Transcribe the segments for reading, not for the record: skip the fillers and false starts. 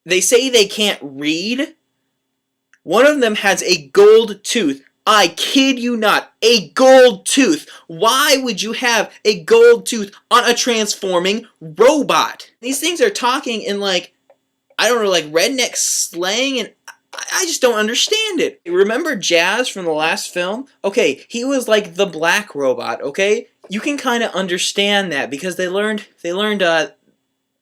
They say they can't read. One of them has a gold tooth. I kid you not, a gold tooth. Why would you have a gold tooth on a transforming robot? These things are talking in like, I don't know, like redneck slang, and I just don't understand it. Remember Jazz from the last film? Okay, he was like the black robot, okay? You can kind of understand that because they learned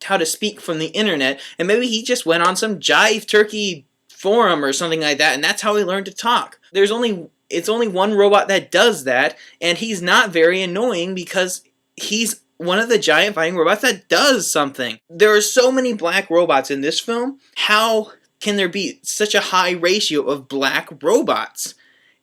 how to speak from the internet, and maybe he just went on some jive turkey forum or something like that, and that's how he learned to talk. It's only one robot that does that, and he's not very annoying because he's one of the giant fighting robots that does something. There are so many black robots in this film. How can there be such a high ratio of black robots?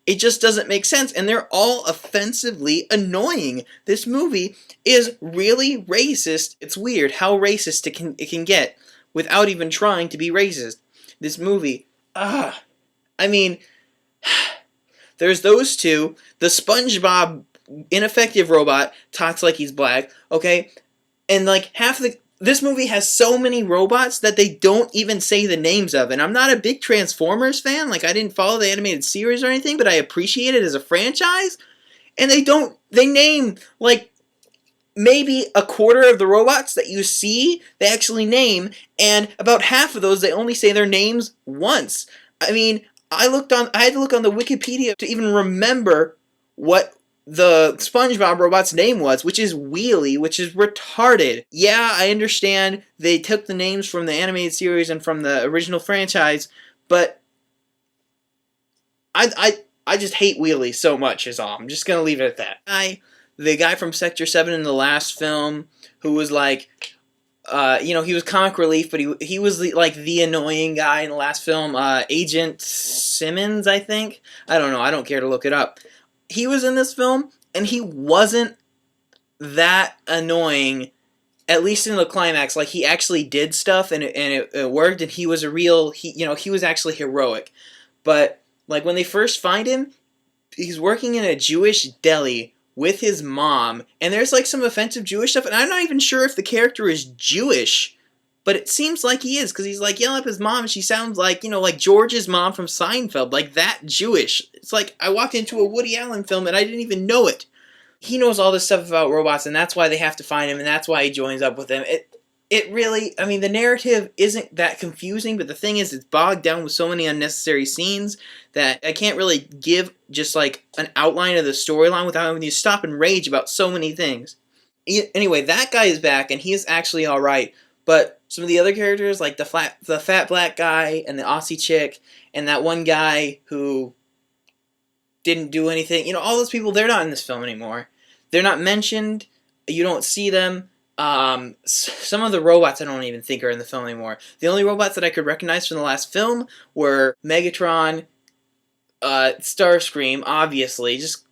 It just doesn't make sense, and they're all offensively annoying. This movie is really racist. It's weird how racist it can get without even trying to be racist. This movie, I mean, there's those two. The SpongeBob ineffective robot talks like he's black, okay? And like this movie has so many robots that they don't even say the names of. And I'm not a big Transformers fan. Like, I didn't follow the animated series or anything, but I appreciate it as a franchise. And they name, like, maybe a quarter of the robots that you see, they actually name. And about half of those, they only say their names once. I mean, I had to look on the Wikipedia to even remember what the SpongeBob robot's name was, which is Wheelie, which is retarded. Yeah, I understand they took the names from the animated series and from the original franchise, but I just hate Wheelie so much is all. I'm just gonna leave it at that. The guy from Sector 7 in the last film, who was like, he was comic relief, but he was the annoying guy in the last film, Agent Simmons, I think. I don't know, I don't care to look it up. He was in this film, and he wasn't that annoying, at least in the climax. Like, he actually did stuff, and it worked, and he was he was actually heroic. But, like, when they first find him, he's working in a Jewish deli with his mom, and there's, like, some offensive Jewish stuff, and I'm not even sure if the character is Jewish, but it seems like he is, because he's, like, yelling at his mom, and she sounds like, like George's mom from Seinfeld, like that Jewish. It's like, I walked into a Woody Allen film, and I didn't even know it. He knows all this stuff about robots, and that's why they have to find him, and that's why he joins up with them. It really, I mean, the narrative isn't that confusing, but the thing is, it's bogged down with so many unnecessary scenes that I can't really give just, like, an outline of the storyline without having to stop and rage about so many things. Anyway, that guy is back, and he is actually alright, but some of the other characters, like the fat black guy, and the Aussie chick, and that one guy who didn't do anything, all those people, they're not in this film anymore. They're not mentioned, you don't see them. Some of the robots I don't even think are in the film anymore. The only robots that I could recognize from the last film were Megatron, Starscream, obviously, just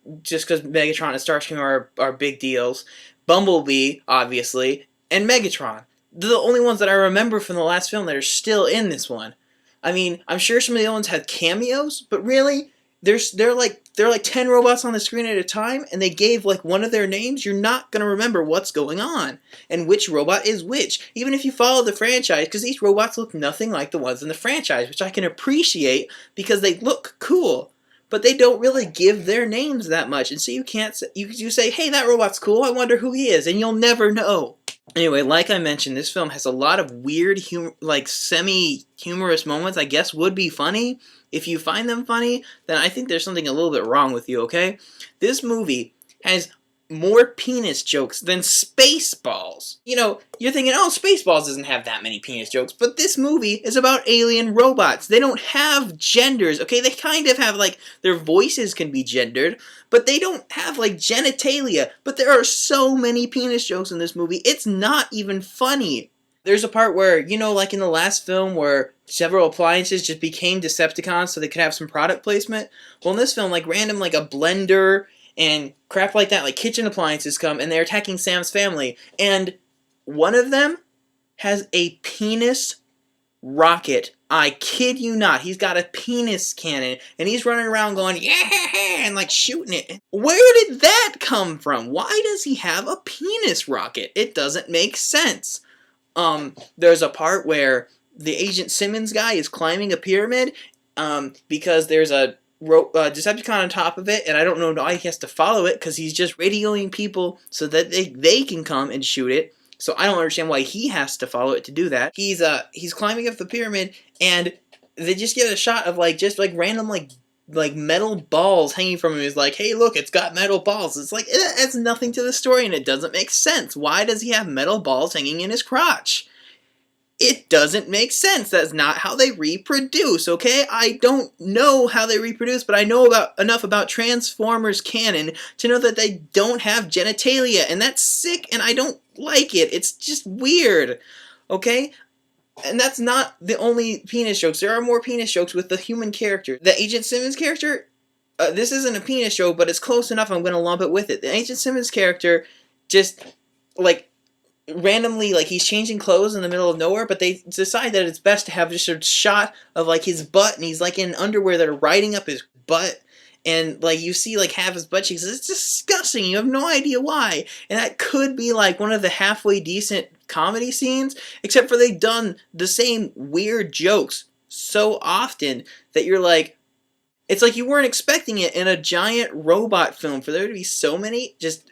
because Megatron and Starscream are big deals. Bumblebee, obviously, and Megatron. They're the only ones that I remember from the last film that are still in this one. I mean, I'm sure some of the other ones had cameos, but really, they're like 10 robots on the screen at a time, and they gave like one of their names. You're not gonna remember what's going on and which robot is which, even if you follow the franchise, because these robots look nothing like the ones in the franchise, which I can appreciate because they look cool, but they don't really give their names that much, and so you say, hey, that robot's cool, I wonder who he is, and you'll never know. Anyway, like I mentioned, this film has a lot of weird, semi-humorous moments I guess would be funny. If you find them funny, then I think there's something a little bit wrong with you, okay? This movie has more penis jokes than Spaceballs. You're thinking, oh, Spaceballs doesn't have that many penis jokes, but this movie is about alien robots. They don't have genders, okay? They kind of have, like, their voices can be gendered, but they don't have, like, genitalia. But there are so many penis jokes in this movie, it's not even funny. There's a part where, like in the last film where several appliances just became Decepticons so they could have some product placement. Well, in this film, like random, like a blender and crap like that, like kitchen appliances come and they're attacking Sam's family. And one of them has a penis rocket. I kid you not. He's got a penis cannon and he's running around going, yeah, and like shooting it. Where did that come from? Why does he have a penis rocket? It doesn't make sense. There's a part where the Agent Simmons guy is climbing a pyramid because there's a Decepticon on top of it, and I don't know why he has to follow it because he's just radioing people so that they can come and shoot it. So I don't understand why he has to follow it to do that. He's climbing up the pyramid, and they just get a shot of just random metal balls hanging from him. He's like, hey, look, it's got metal balls. It's like, it adds nothing to the story, and it doesn't make sense. Why does he have metal balls hanging in his crotch? It doesn't make sense. That's not how they reproduce, okay? I don't know how they reproduce, but I know enough about Transformers canon to know that they don't have genitalia, and that's sick, and I don't like it. It's just weird, okay? And that's not the only penis jokes. There are more penis jokes with the human character. The Agent Simmons character, this isn't a penis joke, but it's close enough. I'm going to lump it with it. The Agent Simmons character just, randomly, he's changing clothes in the middle of nowhere, but they decide that it's best to have just a shot of, his butt, and he's, in underwear that are riding up his butt. And, you see, half his butt cheeks. It's disgusting. You have no idea why. And that could be, one of the halfway decent comedy scenes, except for they've done the same weird jokes so often that you're it's like you weren't expecting it in a giant robot film for there to be so many just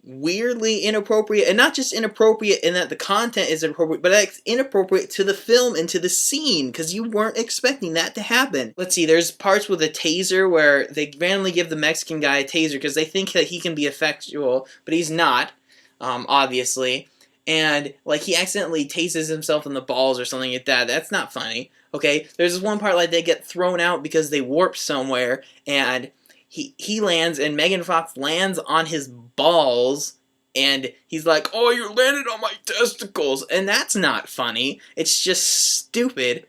weirdly inappropriate, and not just inappropriate in that the content is inappropriate, but it's inappropriate to the film and to the scene because you weren't expecting that to happen. Let's see, there's parts with a taser where they randomly give the Mexican guy a taser because they think that he can be effectual, but he's not, obviously. And he accidentally tases himself in the balls or something like that. That's not funny. Okay, there's this one part they get thrown out because they warp somewhere, and he lands, and Megan Fox lands on his balls, and he's like, oh, you landed on my testicles, and that's not funny. It's just stupid.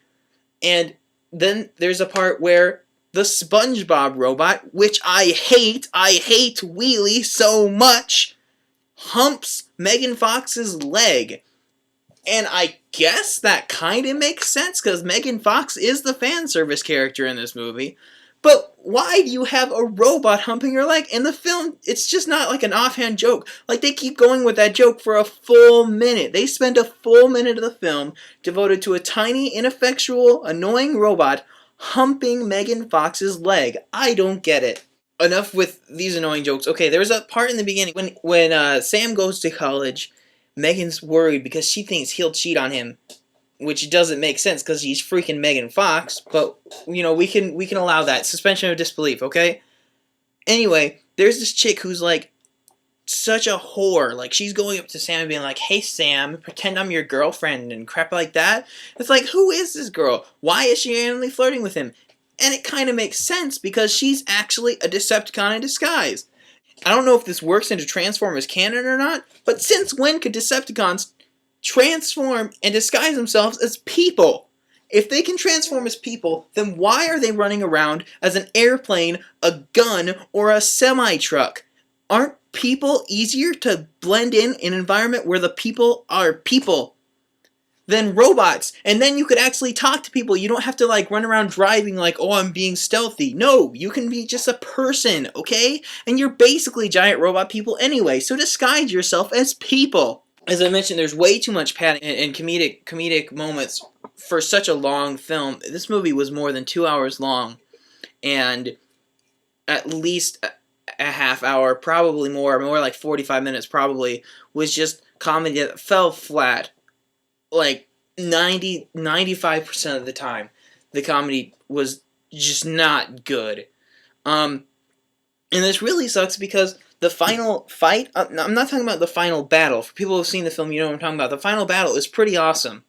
And then there's a part where the SpongeBob robot, which I hate Wheelie so much, humps Megan Fox's leg. And I guess that kind of makes sense, because Megan Fox is the fan service character in this movie. But why do you have a robot humping your leg? In the film, it's just not an offhand joke. They keep going with that joke for a full minute. They spend a full minute of the film devoted to a tiny, ineffectual, annoying robot humping Megan Fox's leg. I don't get it. Enough with these annoying jokes. Okay, there's a part in the beginning when Sam goes to college. Megan's worried because she thinks he'll cheat on him, which doesn't make sense because he's freaking Megan Fox, but, we can allow that. Suspension of disbelief, okay? Anyway, there's this chick who's, such a whore. She's going up to Sam and being like, hey, Sam, pretend I'm your girlfriend and crap like that. It's who is this girl? Why is she randomly flirting with him? And it kind of makes sense because she's actually a Decepticon in disguise. I don't know if this works into Transformers canon or not, but since when could Decepticons transform and disguise themselves as people? If they can transform as people, then why are they running around as an airplane, a gun, or a semi-truck? Aren't people easier to blend in an environment where the people are people than robots? And then you could actually talk to people. You don't have to run around driving oh, I'm being stealthy. No, you can be just a person, okay? And you're basically giant robot people anyway, so disguise yourself as people. As I mentioned, there's way too much padding and comedic moments for such a long film. This movie was more than 2 hours long, and at least a half hour, probably more like 45 minutes probably, was just comedy that fell flat. 95% of the time, the comedy was just not good. And this really sucks because the final fight, I'm not talking about the final battle. For people who've seen the film, you know what I'm talking about. The final battle is pretty awesome.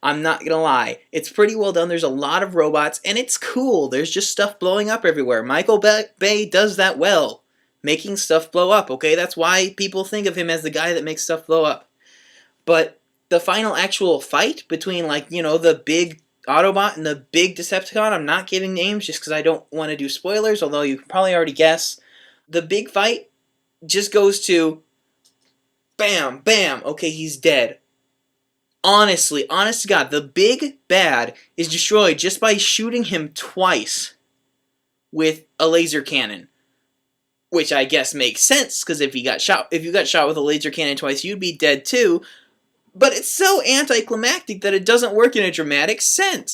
I'm not gonna lie. It's pretty well done. There's a lot of robots, and it's cool. There's just stuff blowing up everywhere. Michael Bay does that well. Making stuff blow up, okay? That's why people think of him as the guy that makes stuff blow up. But the final actual fight between, the big Autobot and the big Decepticon, I'm not giving names just because I don't want to do spoilers, although you can probably already guess. The big fight just goes to bam, bam, okay, he's dead. Honestly, honest to God, the big bad is destroyed just by shooting him twice with a laser cannon. Which I guess makes sense, because if you got shot with a laser cannon twice, you'd be dead too. But it's so anticlimactic that it doesn't work in a dramatic sense.